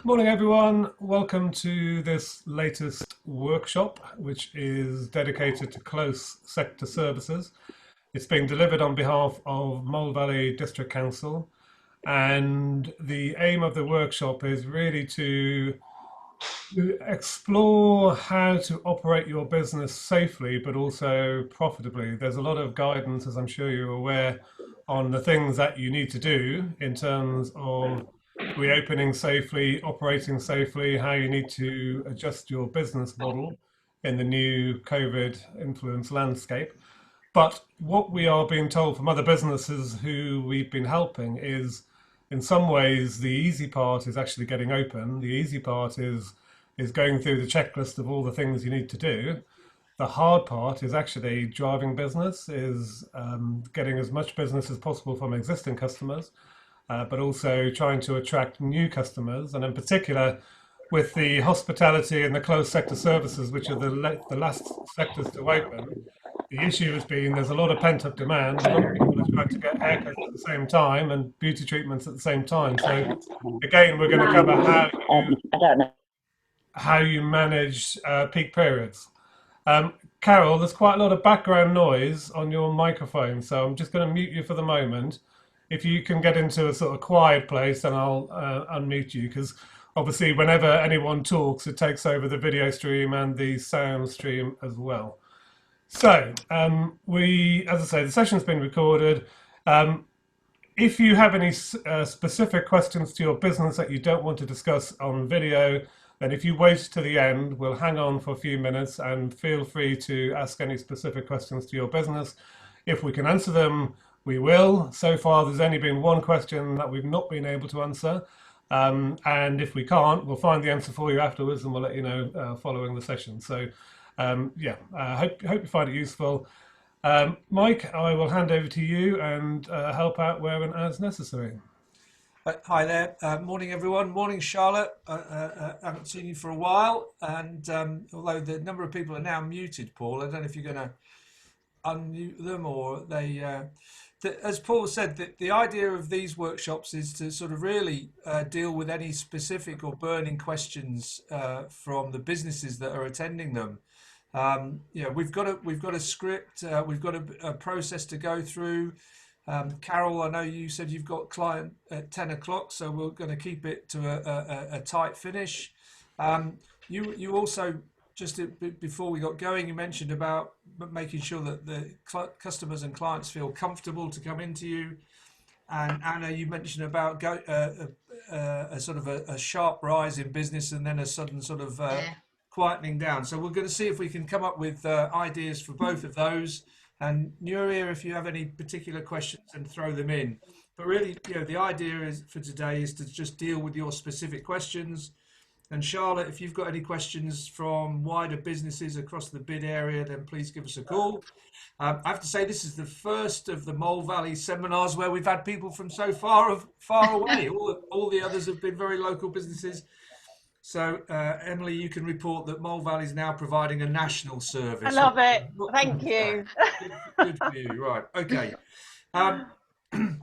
Morning everyone, welcome to this latest workshop which is dedicated to close sector services. It's being delivered on behalf of Mole Valley District Council, and the aim of the workshop is really to explore how to operate your business safely but also profitably. There's a lot of guidance, as I'm sure you're aware, on the things that you need to do in terms of reopening safely, operating safely, how you need to adjust your business model in the new COVID influence landscape. But what we are being told from other businesses who we've been helping is, in some ways, the easy part is actually getting open. The easy part is going through the checklist of all the things you need to do. The hard part is actually driving business, is getting as much business as possible from existing customers, but also trying to attract new customers. And in particular, with the hospitality and the closed sector services, which are the last sectors to open, the issue has been there's a lot of pent-up demand. A lot of people are trying to get haircuts at the same time and beauty treatments at the same time. So again, we're going to cover how you manage peak periods. Carol, there's quite a lot of background noise on your microphone, so I'm just going to mute you for the moment. If you can get into a sort of quiet place, then I'll unmute you, because obviously whenever anyone talks, it takes over the video stream and the sound stream as well. So as I say, the session's been recorded. If you have any specific questions to your business that you don't want to discuss on video, then if you wait to the end, we'll hang on for a few minutes and feel free to ask any specific questions to your business. If we can answer them, we will. So far, there's only been one question that we've not been able to answer. And if we can't, we'll find the answer for you afterwards and we'll let you know following the session. So hope you find it useful. Mike, I will hand over to you and help out where and as necessary. Hi there. Morning, everyone. Morning, Charlotte. I haven't seen you for a while. And although the number of people are now muted, Paul, I don't know if you're going to unmute them or they... as Paul said, the idea of these workshops is to sort of really deal with any specific or burning questions from the businesses that are attending them. We've got a script, we've got a process to go through. Carol, I know you said you've got client at 10 o'clock, so we're going to keep it to a tight finish. You also, just before we got going, you mentioned about making sure that the customers and clients feel comfortable to come into you. And Anna, you mentioned about a sort of a sharp rise in business and then a sudden sort of quietening down. So we're going to see if we can come up with ideas for both of those. And Nuria, if you have any particular questions, and throw them in. But really, the idea for today is to just deal with your specific questions. And Charlotte, if you've got any questions from wider businesses across the bid area, then please give us a call. I have to say, this is the first of the Mole Valley seminars where we've had people from so far away. All the others have been very local businesses. So, Emily, you can report that Mole Valley is now providing a national service. I love it. Thank you. Good for you. Right. Okay. I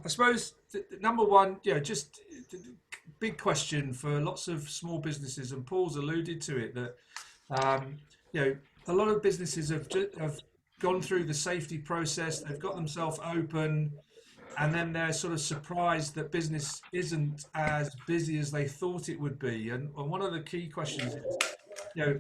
suppose number one, just big question for lots of small businesses, and Paul's alluded to it, that a lot of businesses have gone through the safety process, they've got themselves open, and then they're sort of surprised that business isn't as busy as they thought it would be. And one of the key questions is,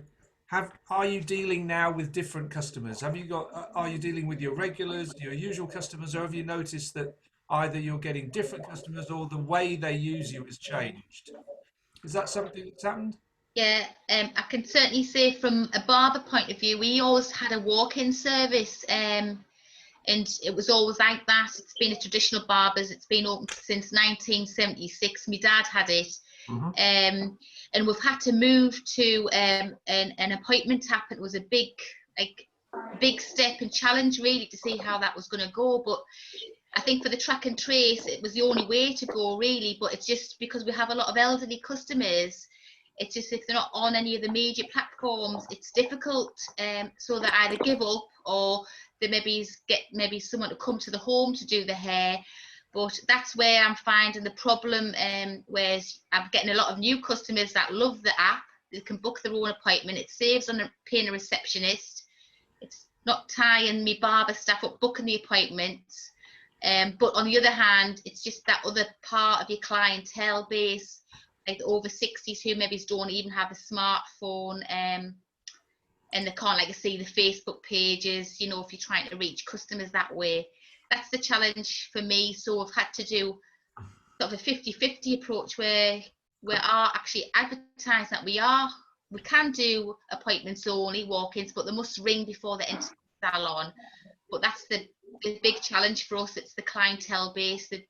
are you dealing now with different customers? Are you dealing with your regulars, your usual customers, or have you noticed that either you're getting different customers or the way they use you has changed? Is that something that's happened? Yeah, I can certainly say from a barber point of view, we always had a walk-in service, and it was always like that. It's been a traditional barbers. It's been open since 1976. My dad had it. Mm-hmm. And we've had to move to an appointment tap. It was a big step and challenge, really, to see how that was going to go. But I think for the track and trace, it was the only way to go, really. But it's just because we have a lot of elderly customers. It's just if they're not on any of the major platforms, it's difficult. So they either give up or they maybe get someone to come to the home to do the hair. But that's where I'm finding the problem, whereas I'm getting a lot of new customers that love the app. They can book their own appointment. It saves on paying a receptionist. It's not tying me barber staff up booking the appointments. But on the other hand, it's just that other part of your clientele base, like the over 60s who maybe don't even have a smartphone, and they can't like see the Facebook pages, you know, if you're trying to reach customers that way. That's the challenge for me. So I've had to do sort of a 50-50 approach where we are actually advertising that we can do appointments only, walk-ins, but they must ring before they enter the salon. But that's the big challenge for us. It's the clientele base, the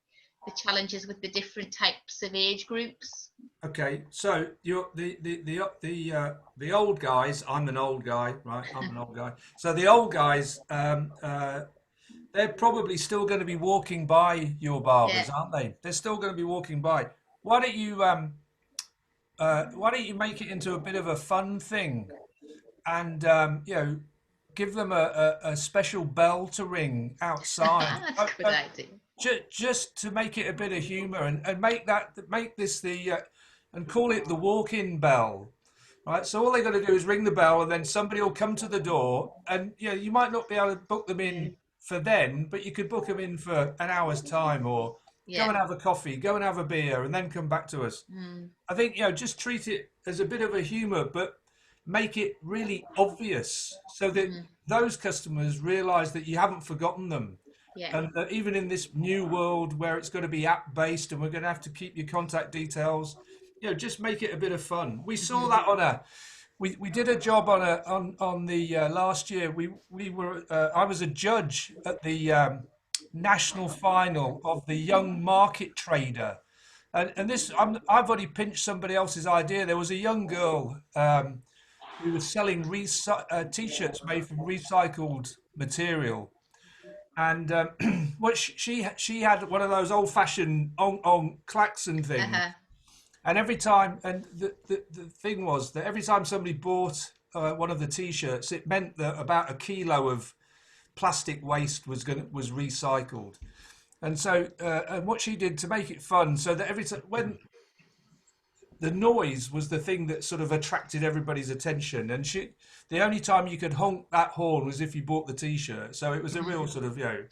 challenges with the different types of age groups. Okay, so you're the old guys. I'm an old guy, right? I'm an old guy. So the old guys, they're probably still going to be walking by your barbers, aren't they? They're still going to be walking by. Why don't you make it into a bit of a fun thing, and you know, give them a special bell to ring outside. That's a good idea. Just to make it a bit of humour and make this the and call it the walk-in bell, right? So all they got to do is ring the bell, and then somebody will come to the door, and you know, you might not be able to book them in for then, but you could book them in for an hour's time, or go and have a coffee, go and have a beer, and then come back to us. I think, you know, just treat it as a bit of a humour, but make it really obvious so that those customers realise that you haven't forgotten them. And that even in this new world where it's going to be app based and we're going to have to keep your contact details, you know, just make it a bit of fun. We saw that on we did a job on the last year. I was a judge at the national final of the Young Market Trader, and this I've already pinched somebody else's idea. There was a young girl who was selling t-shirts made from recycled material. And what she had one of those old-fashioned on klaxon things, and every time, and the thing was that every time somebody bought one of the T-shirts, it meant that about a kilo of plastic waste was recycled. And so, and what she did to make it fun, so that every time when the noise was the thing that sort of attracted everybody's attention, and the only time you could honk that horn was if you bought the T-shirt. So it was a real sort of, you know,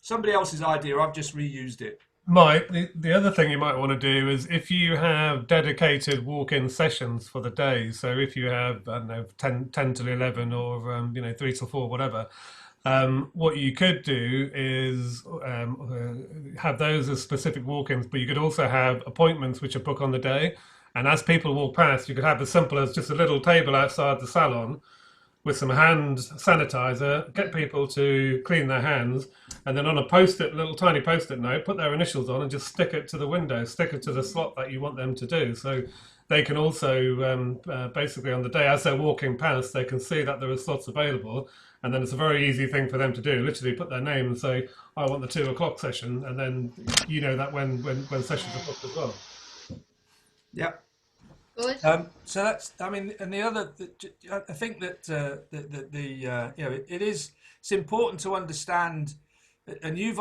somebody else's idea. I've just reused it. Mike, the other thing you might want to do is if you have dedicated walk-in sessions for the day. So if you have, I don't know, 10 till 11 or, you know, 3 till 4, whatever. What you could do is have those as specific walk-ins, but you could also have appointments which are booked on the day. And as people walk past, you could have as simple as just a little table outside the salon with some hand sanitizer, get people to clean their hands, and then on a post-it, little tiny post-it note, put their initials on and just stick it to the window, stick it to the slot that you want them to do. So they can also, basically on the day as they're walking past, they can see that there are slots available. And then it's a very easy thing for them to do. Literally put their name and say, I want the 2 o'clock session. And then you know that when sessions are booked as well. Yeah. Good. So that's, I mean, and the other, I think that you know, it's important to understand, and you've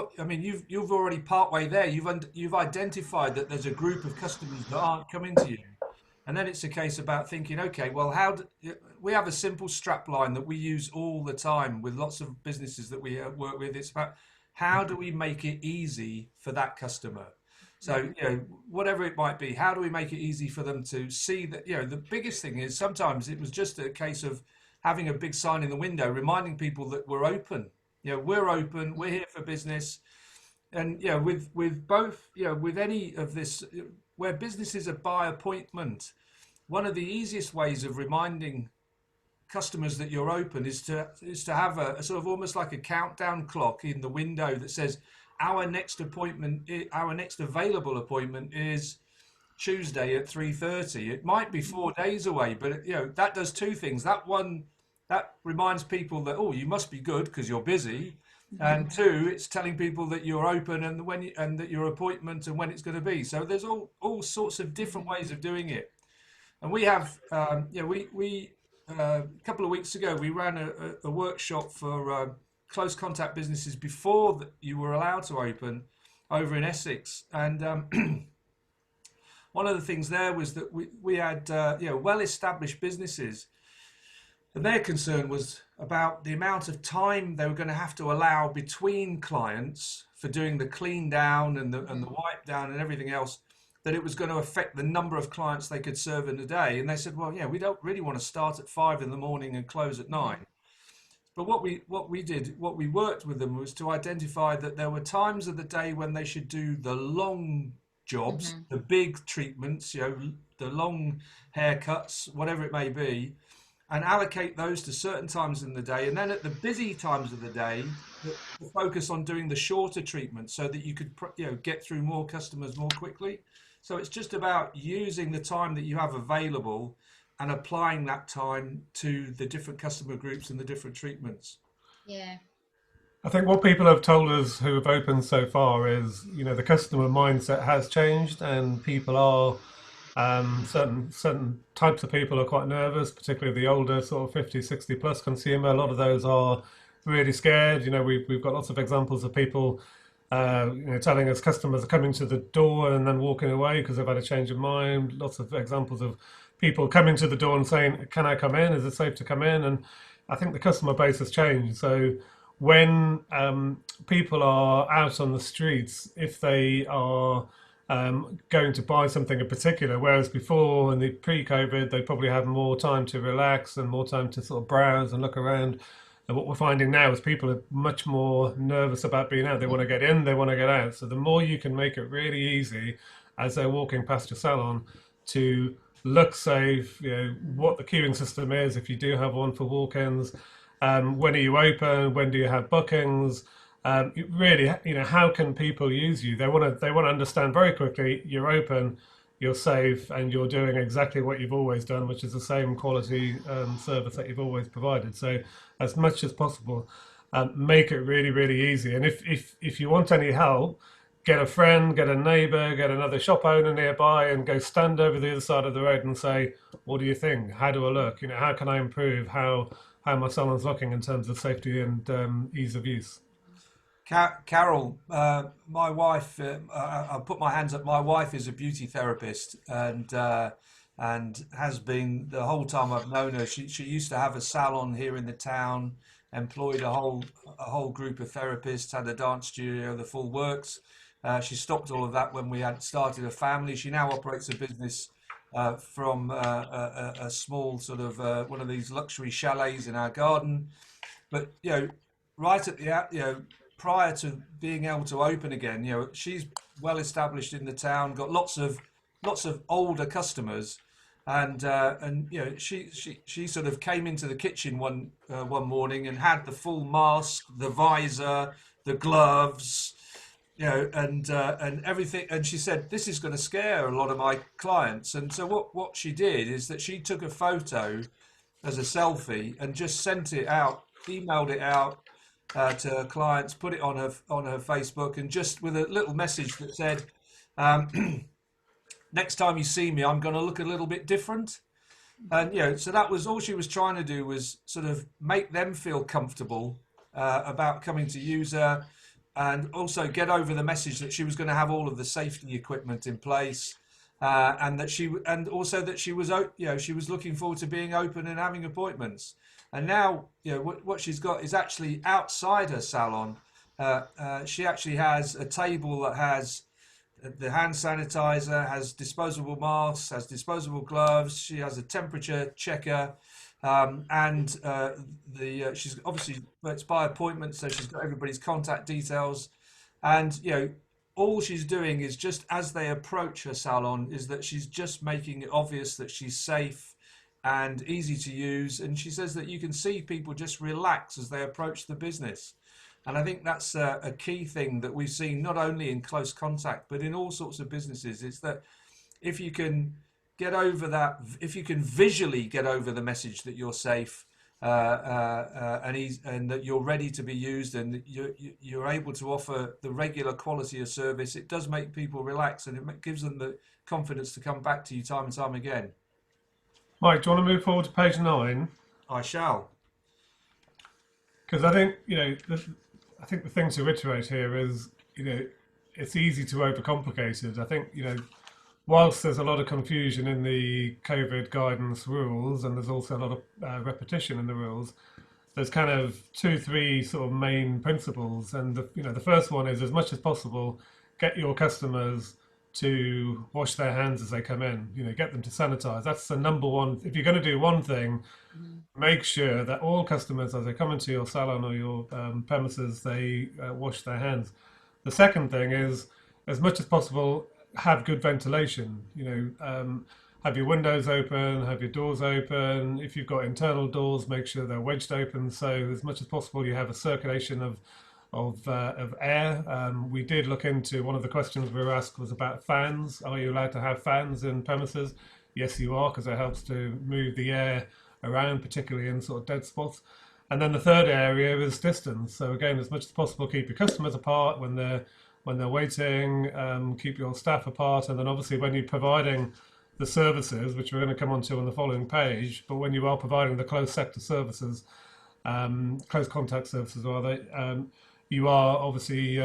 already partway there. You've identified that there's a group of customers that aren't coming to you, and then it's a case about thinking, okay, well, we have a simple strap line that we use all the time with lots of businesses that we work with. It's about how do we make it easy for that customer. So, you know, whatever it might be, how do we make it easy for them to see that, you know, the biggest thing is sometimes it was just a case of having a big sign in the window, reminding people that we're open, you know, we're open, we're here for business. And, you know, with both, you know, with any of this, where businesses are by appointment, one of the easiest ways of reminding customers that you're open is to have a sort of almost like a countdown clock in the window that says, our next available appointment is Tuesday at 3:30. It might be 4 days away, but you know that does two things. That reminds people that, oh, you must be good because you're busy, and two, it's telling people that you're open and that your appointment and when it's going to be. So there's all sorts of different ways of doing it, and we have we a couple of weeks ago we ran a workshop for close contact businesses before you were allowed to open, over in Essex, and one of the things there was that we had well-established businesses, and their concern was about the amount of time they were going to have to allow between clients for doing the clean down and the wipe down and everything else, that it was going to affect the number of clients they could serve in a day. And they said, well, yeah, we don't really want to start at 5 in the morning and close at 9. But what we worked with them was to identify that there were times of the day when they should do the long jobs, the big treatments, the long haircuts, whatever it may be, and allocate those to certain times in the day. And then at the busy times of the day, the focus on doing the shorter treatments so that you could get through more customers more quickly. So it's just about using the time that you have available and applying that time to the different customer groups and the different treatments. Yeah. I think what people have told us who have opened so far is, the customer mindset has changed, and people are certain types of people are quite nervous, particularly the older sort of 50, 60 plus consumer. A lot of those are really scared. We've got lots of examples of people telling us customers are coming to the door and then walking away because they've had a change of mind. Lots of examples of people coming to the door and saying, can I come in? Is it safe to come in? And I think the customer base has changed. So when people are out on the streets, if they are going to buy something in particular, whereas before in the pre-COVID, they probably had more time to relax and more time to sort of browse and look around. And what we're finding now is people are much more nervous about being out. They want to get in, they want to get out. So the more you can make it really easy as they're walking past your salon to look safe, what the queuing system is, if you do have one for walk-ins, when are you open, when do you have bookings, really, how can people use you? They want to understand very quickly you're open, you're safe, and you're doing exactly what you've always done, which is the same quality service that you've always provided. So as much as possible, make it really, really easy. And if you want any help, get a friend, get a neighbour, get another shop owner nearby, and go stand over the other side of the road and say, what do you think? How do I look? How can I improve how my salon's looking in terms of safety and ease of use? Carol, my wife, I'll put my hands up. My wife is a beauty therapist, and has been the whole time I've known her. She used to have a salon here in the town, employed a whole group of therapists, had a dance studio, the full works. She stopped all of that when we had started a family. She now operates a business from a small sort of one of these luxury chalets in our garden. But right at the prior to being able to open again, she's well established in the town, got lots of older customers, and she sort of came into the kitchen one morning and had the full mask, the visor, the gloves, and everything. And she said, this is going to scare a lot of my clients. And so what she did is that she took a photo as a selfie and just sent it out, emailed it out to her clients, put it on her Facebook, and just with a little message that said, next time you see me, I'm going to look a little bit different. And so that was all she was trying to do, was sort of make them feel comfortable about coming to use her, and also get over the message that she was going to have all of the safety equipment in place, and she was looking forward to being open and having appointments. And now, what she's got is actually outside her salon. She actually has a table that has the hand sanitizer, has disposable masks, has disposable gloves. She has a temperature checker, and she's obviously, it's by appointment, so she's got everybody's contact details. And all she's doing is, just as they approach her salon, is that she's just making it obvious that she's safe and easy to use. And she says that you can see people just relax as they approach the business. And I think that's a key thing that we've seen, not only in close contact, but in all sorts of businesses. It's that if you can get over that, if you can visually get over the message that you're safe and that you're ready to be used, and you're able to offer the regular quality of service, it does make people relax, and it gives them the confidence to come back to you time and time again. Mike, do you want to move forward to page 9? I shall. Because I think, I think the thing to iterate here is, it's easy to overcomplicate it. I think, whilst there's a lot of confusion in the COVID guidance rules, and there's also a lot of repetition in the rules, there's kind of two, three sort of main principles. And the first one is, as much as possible, get your customers to wash their hands as they come in. Get them to sanitize. That's the number one. If you're going to do one thing, make sure that all customers, as they come into your salon or your premises, they wash their hands. The second thing is, as much as possible, have good ventilation. Have your windows open, have your doors open. If you've got internal doors, make sure they're wedged open. So as much as possible, you have a circulation of air. We did look into, one of the questions we were asked was about fans. Are you allowed to have fans in premises? Yes, you are, because it helps to move the air around, particularly in sort of dead spots. And then the third area is distance. So again, as much as possible, keep your customers apart when they're waiting. Keep your staff apart, and then obviously when you're providing the services, which we're going to come on to on the following page, but when you are providing the closed sector services, close contact services, rather, you are obviously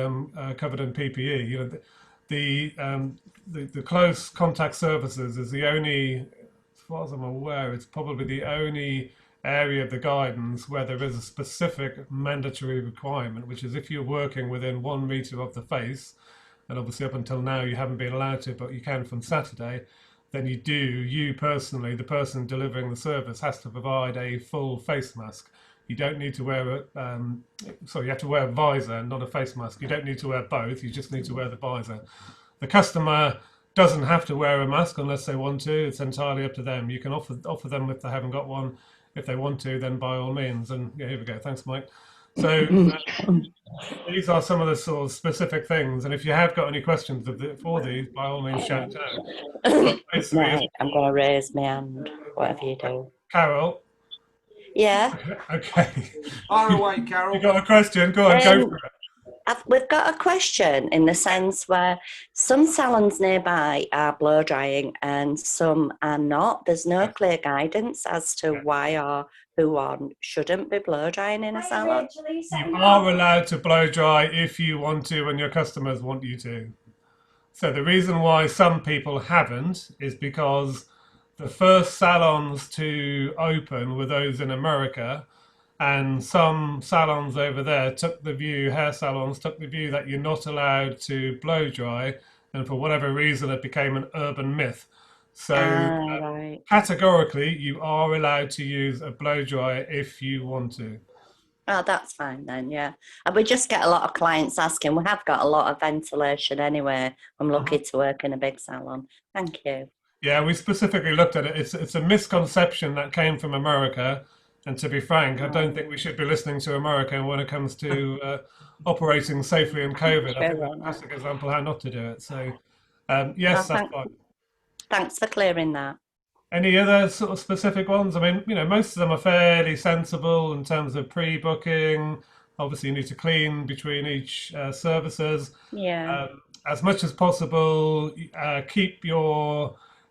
covered in PPE. The close contact services is the only, as far as I'm aware, it's probably the only area of the guidance where there is a specific mandatory requirement, which is if you're working within 1 metre of the face, and obviously up until now you haven't been allowed to, but you can from Saturday, then you personally, the person delivering the service, has to provide a full face mask. You don't need to wear you have to wear a visor, not a face mask. You don't need to wear both, you just need to wear the visor. The customer doesn't have to wear a mask unless they want to. It's entirely up to them. You can offer them if they haven't got one. If they want to, then by all means. And yeah, here we go. Thanks, Mike. So these are some of the sort of specific things. And if you have got any questions for these, by all means, shout out. Right, I'm going to raise my hand, whatever you do. Carol. Yeah. Okay. Fire away, Carol. You got a question? Go on, go for it. We've got a question in the sense where some salons nearby are blow drying and some are not. There's no clear guidance as to why or who on shouldn't be blow drying in a salon. You are allowed to blow dry if you want to and your customers want you to. So the reason why some people haven't is because the first salons to open were those in America. And some salons over there hair salons took the view that you're not allowed to blow dry. And for whatever reason, it became an urban myth. So right. Categorically, you are allowed to use a blow dryer if you want to. Oh, that's fine then, yeah. And we just get a lot of clients asking. We have got a lot of ventilation anyway. I'm lucky to work in a big salon. Thank you. Yeah, we specifically looked at it. It's a misconception that came from America. And to be frank, I don't think we should be listening to America when it comes to operating safely in COVID. I think that's a fantastic example how not to do it. So, yes, that's fine. Thanks for clearing that. Any other sort of specific ones? I mean, most of them are fairly sensible in terms of pre-booking. Obviously, you need to clean between each services. Yeah. As much as possible, keep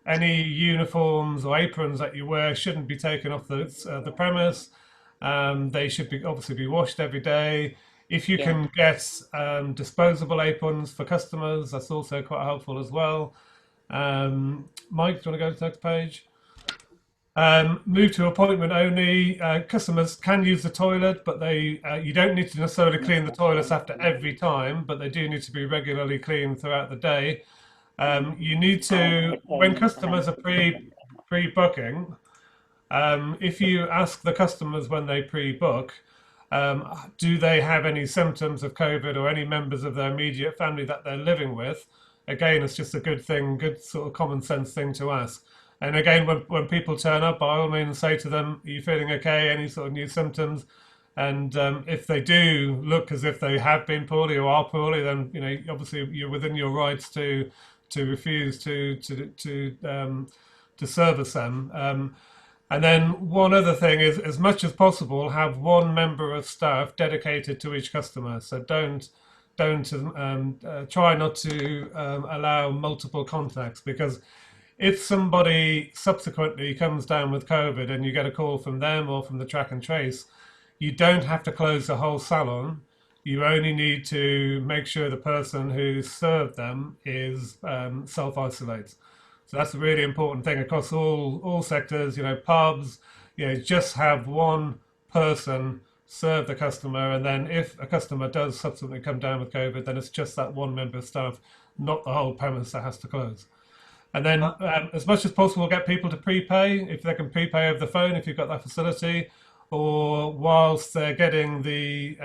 any uniforms or aprons that you wear shouldn't be taken off the premise. They should obviously be washed every day. If you can get disposable aprons for customers, that's also quite helpful as well. Mike, do you want to go to the next page? Move to appointment only. Customers can use the toilet, but you don't need to necessarily clean the toilets after every time, but they do need to be regularly cleaned throughout the day. You need to, when customers are pre-booking, if you ask the customers when they pre-book, do they have any symptoms of COVID or any members of their immediate family that they're living with? Again, it's just a good sort of common sense thing to ask. And again, when people turn up, by all means say to them, are you feeling okay? Any sort of new symptoms? And if they do look as if they have been poorly or are poorly, then obviously you're within your rights to refuse to service them. And then one other thing is, as much as possible, have one member of staff dedicated to each customer. So don't try not to allow multiple contacts, because if somebody subsequently comes down with COVID and you get a call from them or from the track and trace, you don't have to close the whole salon. you only need to make sure the person who served them is self-isolates. So that's a really important thing across all sectors. Pubs, just have one person serve the customer, and then if a customer does subsequently come down with COVID, then it's just that one member of staff, not the whole premise that has to close. And then, as much as possible, get people to prepay if they can prepay over the phone if you've got that facility, or whilst they're getting the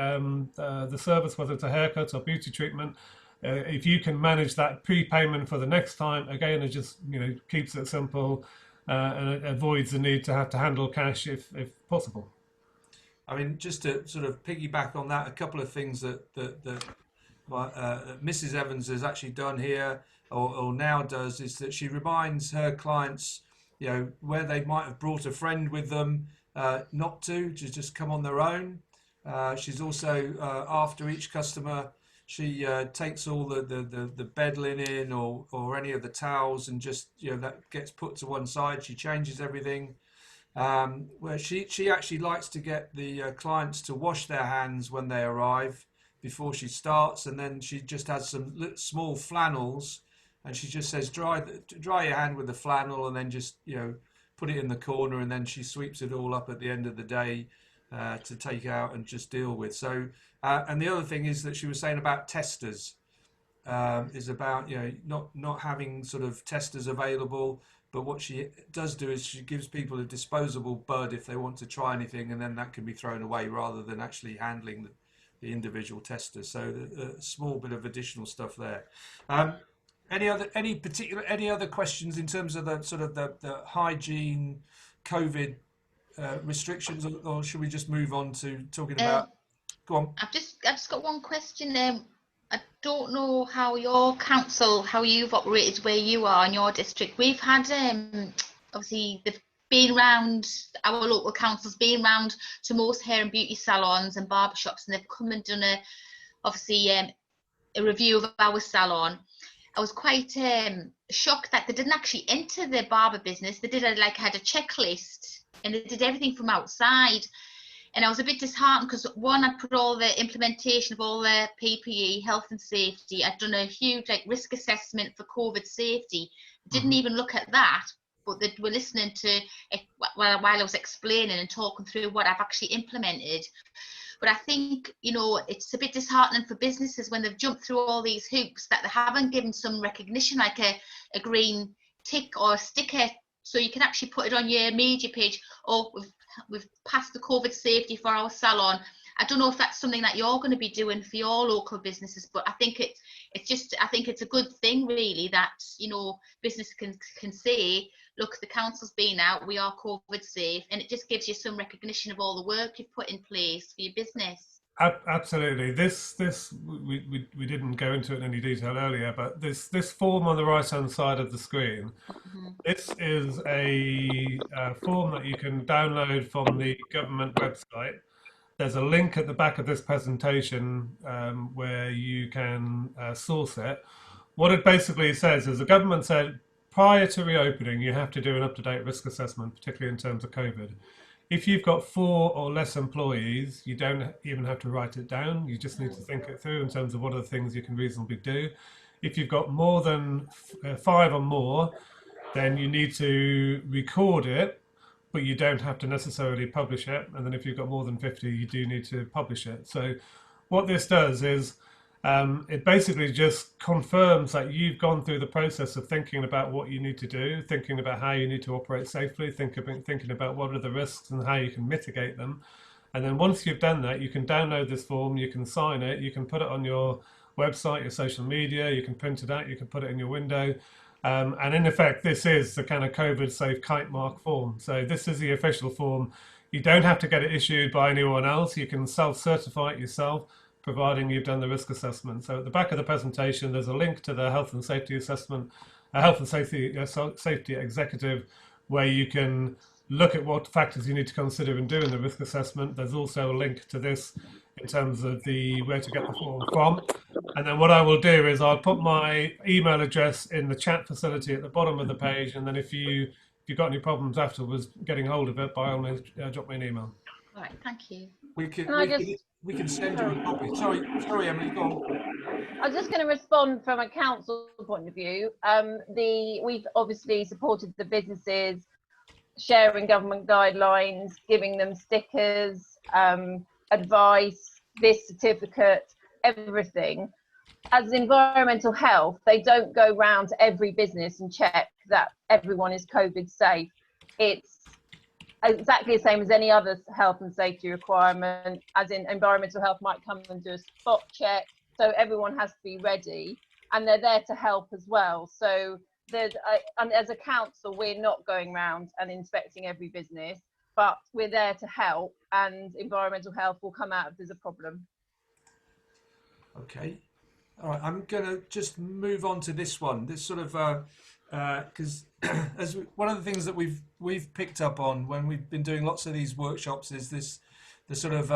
service, whether it's a haircut or beauty treatment. If you can manage that prepayment for the next time, again, it just keeps it simple and it avoids the need to have to handle cash if possible. I mean, just to sort of piggyback on that, a couple of things that Mrs. Evans has actually done here, or now does, is that she reminds her clients, where they might have brought a friend with them, not to just come on their own. She's also, after each customer, she takes all the bed linen or any of the towels and just, that gets put to one side. She changes everything. Where she actually likes to get the clients to wash their hands when they arrive before she starts, and then she just has some small flannels, and she just says dry your hand with the flannel, and then just put it in the corner, and then she sweeps it all up at the end of the day to take out and just deal with. So and the other thing is that she was saying about testers, is about not having sort of testers available. But what she does do is she gives people a disposable bud if they want to try anything, and then that can be thrown away rather than actually handling the individual testers. So a small bit of additional stuff there. Any other questions in terms of the sort of the hygiene, COVID restrictions, or should we just move on to talking about? Go on. I've just got one question. I don't know how your council, how you've operated where you are in your district. We've had obviously they've been round, our local council's been round to most hair and beauty salons and barbershops, and they've come and done a review of our salon. I was quite shocked that they didn't actually enter the barber business. They had a checklist, and they did everything from outside. And I was a bit disheartened because, one, I'd put all the implementation of all the PPE, health and safety. I'd done a huge risk assessment for COVID safety. Didn't even look at that, but they were listening to it while I was explaining and talking through what I've actually implemented. But I think, it's a bit disheartening for businesses when they've jumped through all these hoops that they haven't given some recognition, like a green tick or a sticker, so you can actually put it on your media page, or we've passed the COVID safety for our salon. I don't know if that's something that you're going to be doing for your local businesses, but I think it's a good thing really that business can say, look, the council's been out, we are COVID safe, and it just gives you some recognition of all the work you've put in place for your business. Absolutely. This we didn't go into it in any detail earlier, but this form on the right hand side of the screen, this is a form that you can download from the government website. There's a link at the back of this presentation where you can source it. What it basically says is the government said prior to reopening you have to do an up-to-date risk assessment, particularly in terms of COVID. If you've got 4 or less employees, you don't even have to write it down. You just need to think it through in terms of what are the things you can reasonably do. If you've got more than 5 or more, then you need to record it, but you don't have to necessarily publish it. And then if you've got more than 50, you do need to publish it. So what this does is it basically just confirms that you've gone through the process of thinking about what you need to do, thinking about how you need to operate safely, thinking about what are the risks and how you can mitigate them. And then once you've done that, you can download this form, you can sign it, you can put it on your website, your social media, you can print it out, you can put it in your window. And in effect, this is the kind of COVID safe kite mark form. So this is the official form. You don't have to get it issued by anyone else. You can self-certify it yourself, providing you've done the risk assessment. So at the back of the presentation, there's a link to the health and safety assessment, health and safety executive, where you can look at what factors you need to consider in doing the risk assessment. There's also a link to this in terms of where to get the form from. And then what I will do is I'll put my email address in the chat facility at the bottom of the page. And then if you've got any problems afterwards getting hold of it, by all means, drop me an email. All right, thank you. We could we can send you a copy. Sorry, Emily, go on. I was just going to respond from a council point of view. We've obviously supported the businesses, sharing government guidelines, giving them stickers, advice, this certificate, everything. As environmental health, they don't go round to every business and check that everyone is COVID safe. It's exactly the same as any other health and safety requirement, as in environmental health might come and do a spot check. So everyone has to be ready, and they're there to help as well. So and as a council, we're not going round and inspecting every business, but we're there to help, and environmental health will come out if there's a problem. Okay. All right, I'm going to just move on to this one. This sort of because one of the things that we've picked up on when we've been doing lots of these workshops is the sort of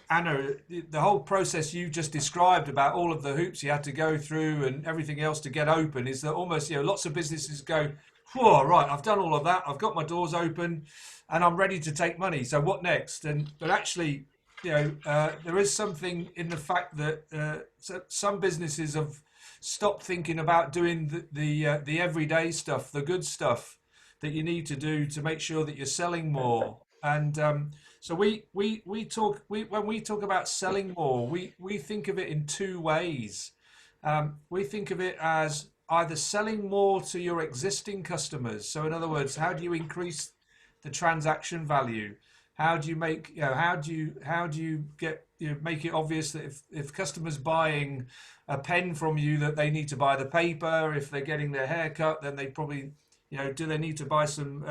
Anna, the whole process you just described about all of the hoops you had to go through and everything else to get open is that almost lots of businesses go, whoa, right, I've done all of that, I've got my doors open, and I'm ready to take money. So what next? But actually, there is something in the fact that some businesses have stopped thinking about doing the everyday stuff, the good stuff that you need to do to make sure that you're selling more. And so when we talk about selling more, we think of it in two ways. We think of it as either selling more to your existing customers. So in other words, how do you increase the transaction value? How do you make, how do you get, make it obvious that if customers buying a pen from you, that they need to buy the paper? If they're getting their hair cut, then they probably, do they need to buy some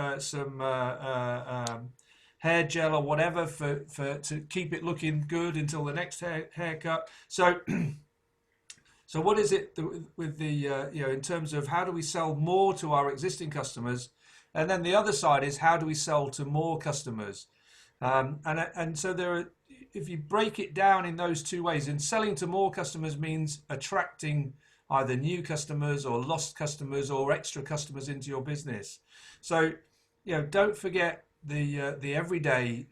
hair gel or whatever to keep it looking good until the next haircut? So what is it with the in terms of how do we sell more to our existing customers, and then the other side is how do we sell to more customers? And so if you break it down in those two ways, and selling to more customers means attracting either new customers or lost customers or extra customers into your business. So, don't forget the everyday,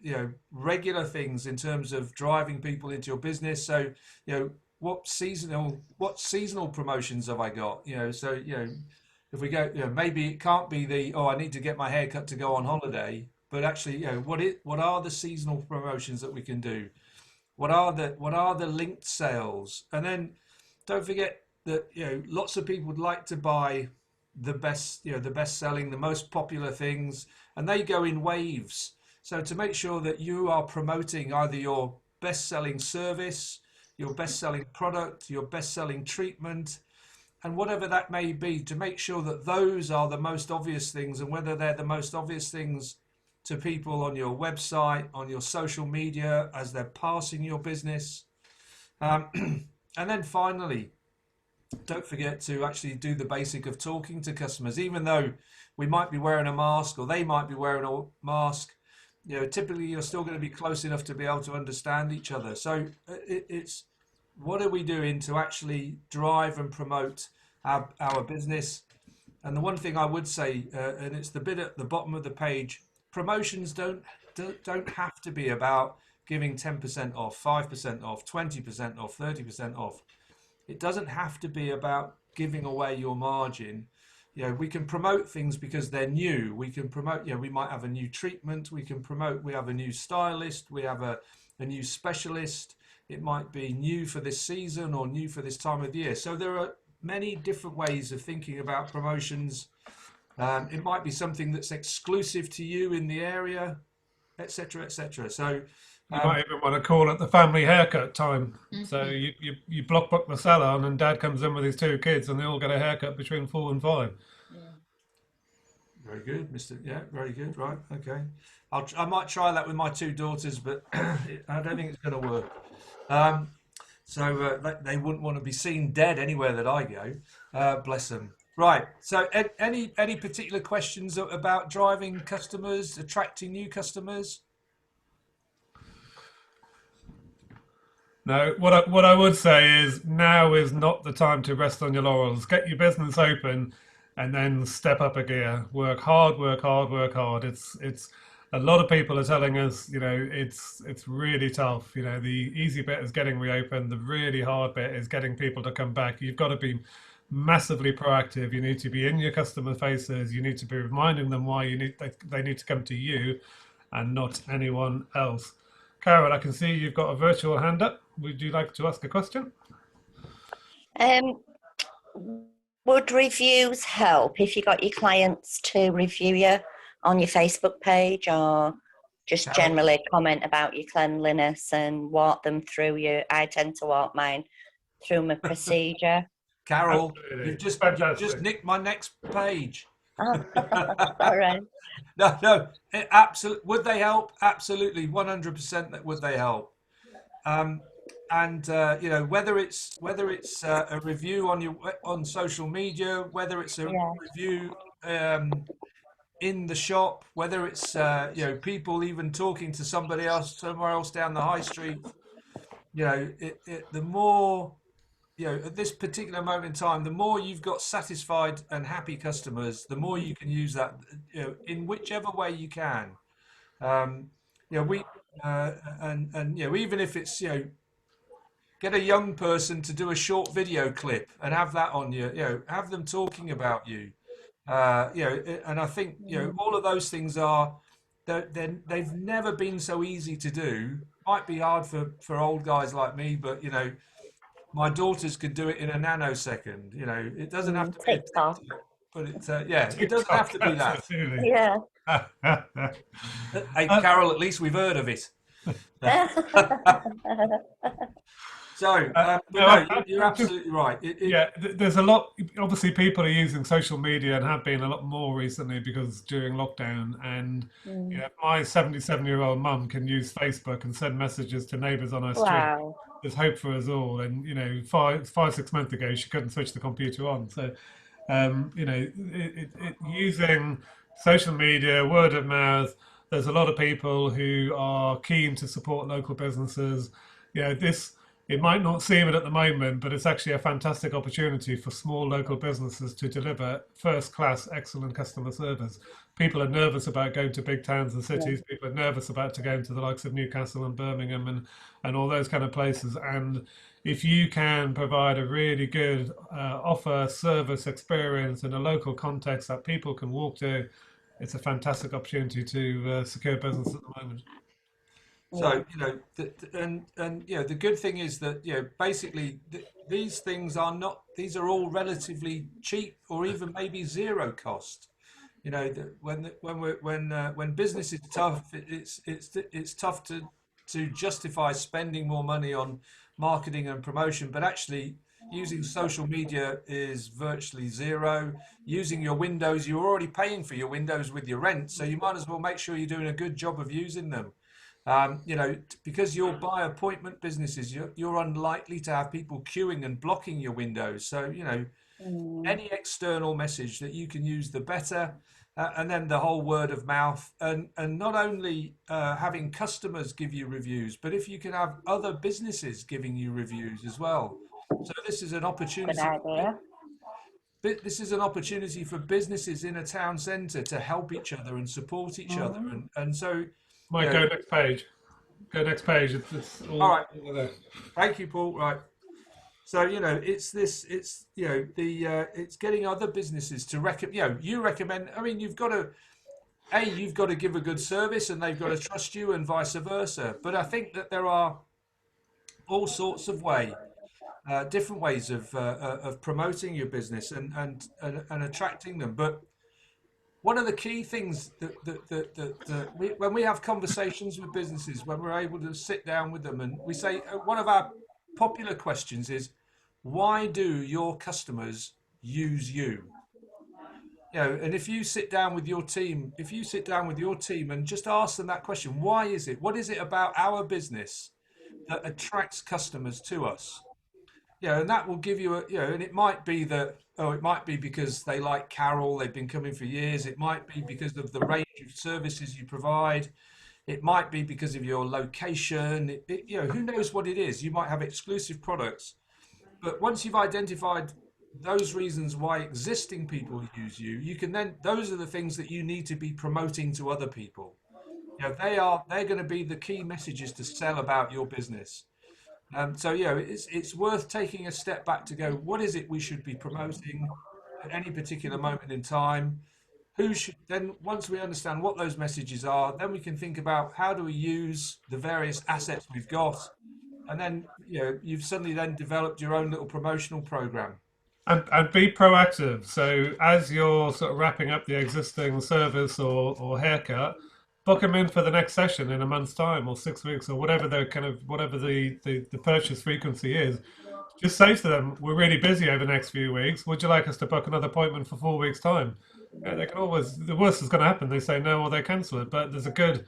regular things in terms of driving people into your business. So, what seasonal promotions have I got? If we go, maybe it can't be I need to get my hair cut to go on holiday. But actually, what are the seasonal promotions that we can do? What are the linked sales? And then don't forget that lots of people would like to buy the best selling, the most popular things, and they go in waves. So to make sure that you are promoting either your best selling service, your best selling product, your best selling treatment, and whatever that may be, to make sure that those are the most obvious things, and whether they're the most obvious things to people on your website, on your social media, as they're passing your business. And then finally, don't forget to actually do the basic of talking to customers. Even though we might be wearing a mask or they might be wearing a mask, typically you're still going to be close enough to be able to understand each other. So it's what are we doing to actually drive and promote our business? And the one thing I would say, and it's the bit at the bottom of the page, promotions don't have to be about giving 10% off, 5% off, 20% off, 30% off. It doesn't have to be about giving away your margin. We can promote things because they're new. We can promote, we might have a new treatment. We can promote, we have a new stylist. We have a new specialist. It might be new for this season or new for this time of year. So there are many different ways of thinking about promotions. It might be something that's exclusive to you in the area, etc., etc. So you might even want to call it the family haircut time. Mm-hmm. So you block book the salon, and Dad comes in with his two kids, and they all get a haircut between 4 and 5. Yeah. Very good, Mr. Yeah, very good. Right, okay. I might try that with my two daughters, but I don't think it's going to work. So they wouldn't want to be seen dead anywhere that I go. Bless them. Right. So any particular questions about driving customers, attracting new customers? No. What I would say is now is not the time to rest on your laurels. Get your business open, and then step up a gear. Work hard, work hard, work hard. It's a lot of people are telling us, it's really tough. The easy bit is getting reopened. The really hard bit is getting people to come back. You've got to be massively proactive. You need to be in your customer faces. You need to be reminding them why they need to come to you and not anyone else. Carol, I can see you've got a virtual hand up. Would you like to ask a question? Would reviews help if you got your clients to review you on your Facebook page, or just generally comment about your cleanliness and walk them through I tend to walk mine through my procedure. Carol, Absolutely. you've just nicked my next page. Oh, all right. No, absolutely. Would they help? Absolutely, 100% that would they help. Whether it's a review on social media, whether it's a review in the shop, whether it's people even talking to somebody else somewhere else down the high street, the more, at this particular moment in time, the more you've got satisfied and happy customers, the more you can use that, in whichever way you can. Even if it's, get a young person to do a short video clip and have that on have them talking about you. And I think, all of those things they've never been so easy to do. Might be hard for old guys like me, but, my daughters could do it in a nanosecond. It doesn't have to be TikTok. but it doesn't have to be that. Absolutely. Yeah. Hey, Carol, at least we've heard of it. So, you're absolutely right. There's a lot. Obviously, people are using social media and have been a lot more recently because during lockdown. And my 77-year-old mum can use Facebook and send messages to neighbours on her street. Wow. There's hope for us all. And 6 months ago, she couldn't switch the computer on. So, using social media, word of mouth. There's a lot of people who are keen to support local businesses. It might not seem it at the moment, but it's actually a fantastic opportunity for small local businesses to deliver first-class, excellent customer service. People are nervous about going to big towns and cities. People are nervous about going to the likes of Newcastle and Birmingham and all those kind of places. And if you can provide a really good offer, service, experience in a local context that people can walk to, it's a fantastic opportunity to secure business at the moment. So, the good thing is that, basically these things these are all relatively cheap or even maybe zero cost. When business is tough, it's tough to justify spending more money on marketing and promotion, but actually using social media is virtually zero. Using your windows, you're already paying for your windows with your rent, so you might as well make sure you're doing a good job of using them. Because you're by appointment businesses, you're unlikely to have people queuing and blocking your windows. So, any external message that you can use, the better. And then the whole word of mouth, and not only having customers give you reviews, but if you can have other businesses giving you reviews as well. So this is an opportunity. Good idea. This is an opportunity for businesses in a town centre to help each other and support each other, and so. Mike, go next page. Go next page. It's all right. There. Thank you, Paul. Right. So it's getting other businesses to recommend. You recommend. I mean, you've got to give a good service, and they've got to trust you, and vice versa. But I think that there are all sorts of different ways of promoting your business and attracting them. But one of the key things when we have conversations with businesses, when we're able to sit down with them, and we say, one of our popular questions is, why do your customers use you? And if you sit down with your team, and just ask them that question, why is it? What is it about our business that attracts customers to us? And that will give you and it might be that, it might be because they like Carol, they've been coming for years. It might be because of the range of services you provide. It might be because of your location. Who knows what it is? You might have exclusive products. But once you've identified those reasons why existing people use you, you can then, those are the things that you need to be promoting to other people. You know, they're going to be the key messages to sell about your business. So you know, it's worth taking a step back to go, what is it we should be promoting at any particular moment in time? Who should then, once we understand what those messages are, then we can think about how do we use the various assets we've got, and then you know, you've suddenly then developed your own little promotional program. And be proactive. So as you're sort of wrapping up the existing service or haircut, book them in for the next session in a month's time or 6 weeks or whatever the kind of whatever the purchase frequency is. Just say to them, we're really busy over the next few weeks. Would you like us to book another appointment for 4 weeks' time? Yeah, they can always, the worst is going to happen. They say no or they cancel it. But there's a good,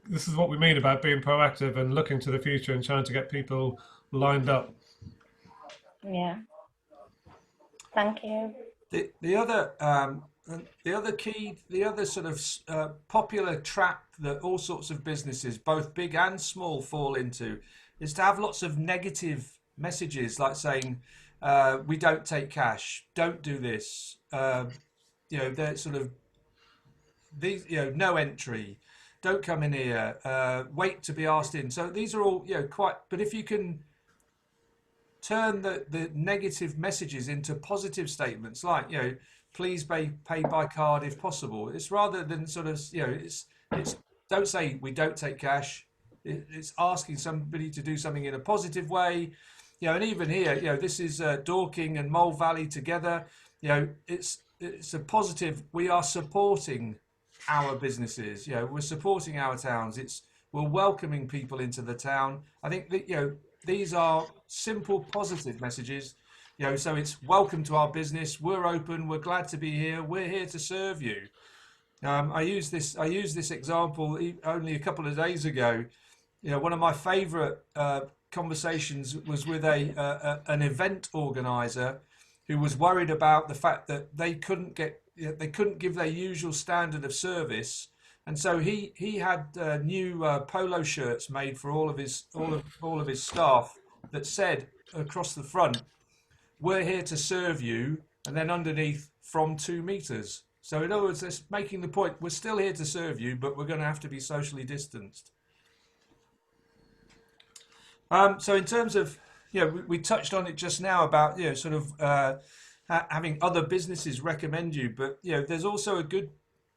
this is what we mean about being proactive and looking to the future and trying to get people lined up. Yeah. Thank you. The other sort of popular trap that all sorts of businesses, both big and small, fall into is to have lots of negative messages, like saying, "We don't take cash. Don't do this." You know, they're sort of these. You know, no entry. Don't come in here. Wait to be asked in. So these are all, you know, quite. But if you can turn the negative messages into positive statements, like, you know, please pay by card if possible. It's rather than sort of, you know, it's don't say we don't take cash. It's asking somebody to do something in a positive way, you know. And even here, you know, this is Dorking and Mole Valley together. You know, it's a positive. We are supporting our businesses. You know, we're supporting our towns. We're welcoming people into the town. I think that, you know, these are simple positive messages. You know, so it's welcome to our business. We're open. We're glad to be here. We're here to serve you. I used this example only a couple of days ago. You know, one of my favourite conversations was with an event organizer who was worried about the fact that they couldn't give their usual standard of service, and so he had new polo shirts made for all of his staff that said across the front, "We're here to serve you," and then underneath, "from 2 meters." So in other words, it's making the point, we're still here to serve you, but we're going to have to be socially distanced. So in terms of, you know, we touched on it just now about, you know, sort of having other businesses recommend you, but, you know, there's also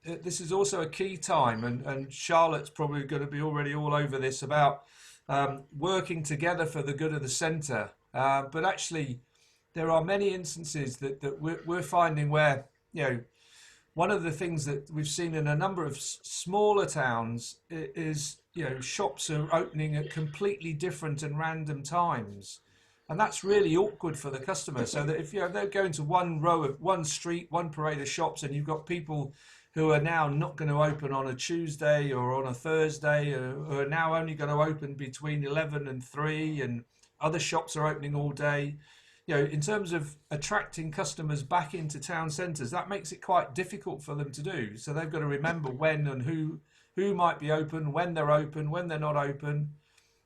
this is also a key time, and Charlotte's probably going to be already all over this about working together for the good of the centre. But actually, there are many instances that we're finding where, you know, one of the things that we've seen in a number of smaller towns is, you know, shops are opening at completely different and random times. And that's really awkward for the customer. So that if, you know, they're going to one street, one parade of shops, and you've got people who are now not going to open on a Tuesday or on a Thursday, or are now only going to open between 11 and 3, and other shops are opening all day. You know, in terms of attracting customers back into town centres, that makes it quite difficult for them to do. So they've got to remember when and who might be open, when they're not open.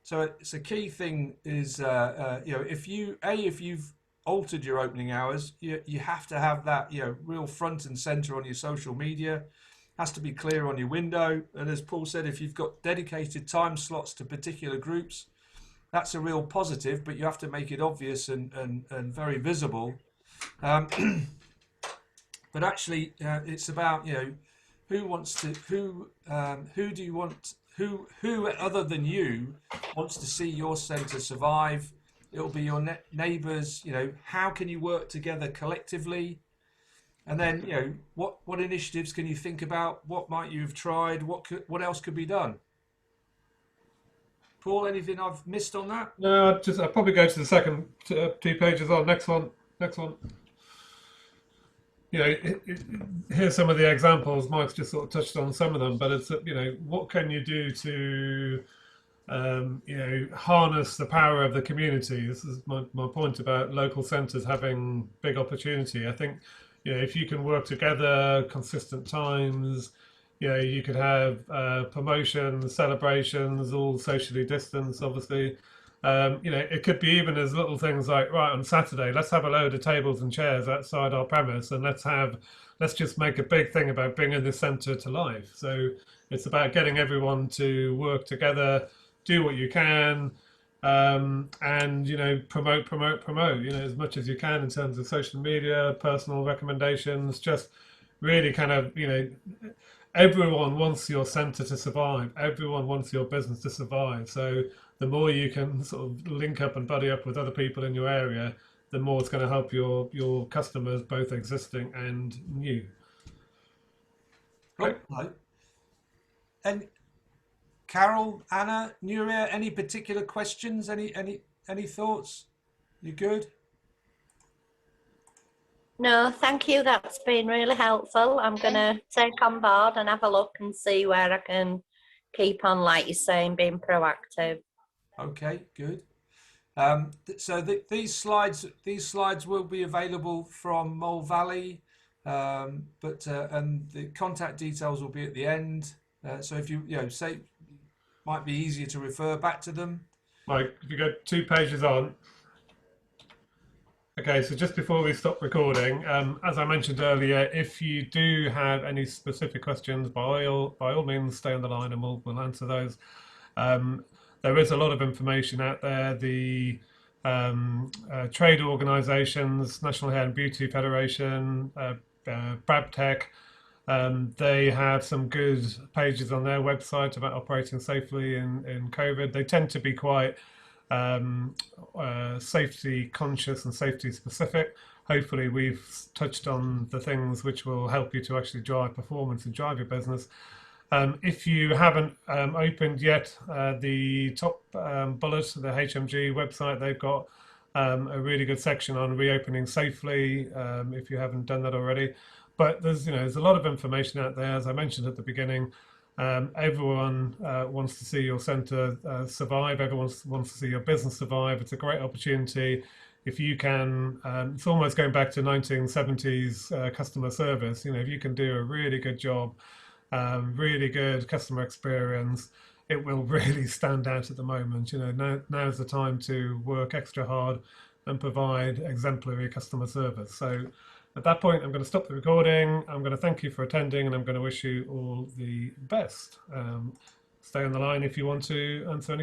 So it's a key thing is, you know, if you've altered your opening hours, you have to have that, you know, real front and centre on your social media. Has to be clear on your window. And as Paul said, if you've got dedicated time slots to particular groups, that's a real positive, but you have to make it obvious and very visible. But actually, it's about, you know, who other than you wants to see your centre survive. It'll be your neighbours. You know, how can you work together collectively? And then, you know, what initiatives can you think about? What might you have tried? What else could be done? Paul, anything I've missed on that? No, I'll probably go to the second 2 pages on. Next one. You know, here's some of the examples. Mike's just sort of touched on some of them, but it's, you know, what can you do to, you know, harness the power of the community? This is my point about local centres having big opportunity. I think, you know, if you can work together, consistent times, you know, you could have promotions, celebrations, all socially distanced, obviously. You know, it could be even as little things like, right, on Saturday, let's have a load of tables and chairs outside our premise, and let's just make a big thing about bringing this centre to life. So it's about getting everyone to work together, do what you can, and you know, promote, you know, as much as you can in terms of social media, personal recommendations, just really kind of, you know, everyone wants your centre to survive. Everyone wants your business to survive. So the more you can sort of link up and buddy up with other people in your area, the more it's going to help your customers, both existing and new. Cool. Right. And Carol, Anna, Nuria, any particular questions? Any thoughts? You good? No, thank you. That's been really helpful. I'm going to take on board and have a look and see where I can keep on, like you're saying, being proactive. Okay, good. So these slides will be available from Mole Valley, and the contact details will be at the end. So if you say, might be easier to refer back to them. Mike, if you go 2 pages on. Okay, so just before we stop recording, as I mentioned earlier, if you do have any specific questions, by all means, stay on the line and we'll answer those. There is a lot of information out there. The trade organisations, National Hair and Beauty Federation, Brabtech, they have some good pages on their website about operating safely in COVID. They tend to be quite safety conscious and safety specific. Hopefully we've touched on the things which will help you to actually drive performance and drive your business. If you haven't opened yet the top bullet, the HMG website, they've got a really good section on reopening safely, if you haven't done that already. But there's a lot of information out there, as I mentioned at the beginning. Everyone wants to see your centre survive. Everyone wants to see your business survive. It's a great opportunity. If you can, it's almost going back to 1970s customer service. If you can do a really good job, really good customer experience, it will really stand out at the moment. Now's the time to work extra hard and provide exemplary customer service. So at that point, I'm going to stop the recording. I'm going to thank you for attending, and I'm going to wish you all the best. Stay on the line if you want to answer any questions.